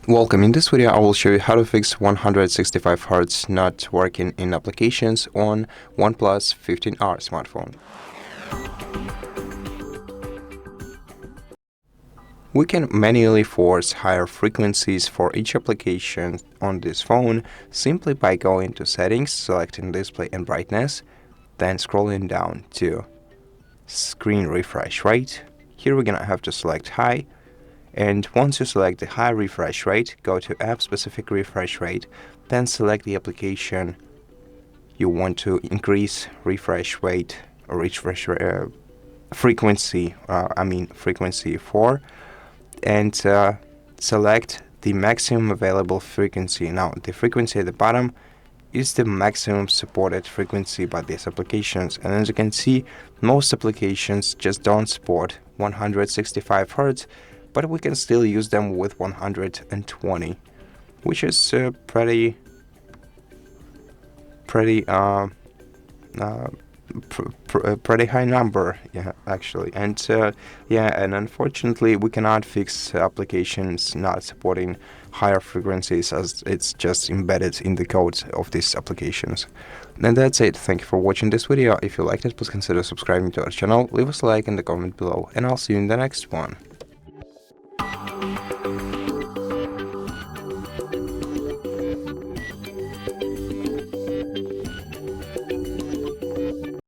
Welcome. In this video, I will show you how to fix 165 Hz not working in applications on OnePlus 15R smartphone. We can manually force higher frequencies for each application on this phone simply by going to Settings, selecting Display and Brightness, then scrolling down to Screen Refresh Rate. Here we're gonna have to select High. And once you select the high refresh rate, go to app-specific refresh rate, then select the application you want to increase refresh rate or frequency for, and select the maximum available frequency. Now, the frequency at the bottom is the maximum supported frequency by these applications, and as you can see, most applications just don't support 165 Hz, but we can still use them with 120, which is pretty high number, actually. And and unfortunately, we cannot fix applications not supporting higher frequencies, as it's just embedded in the code of these applications. And that's it. Thank you for watching this video. If you liked it, please consider subscribing to our channel, leave us a like in the comment below, and I'll see you in the next one.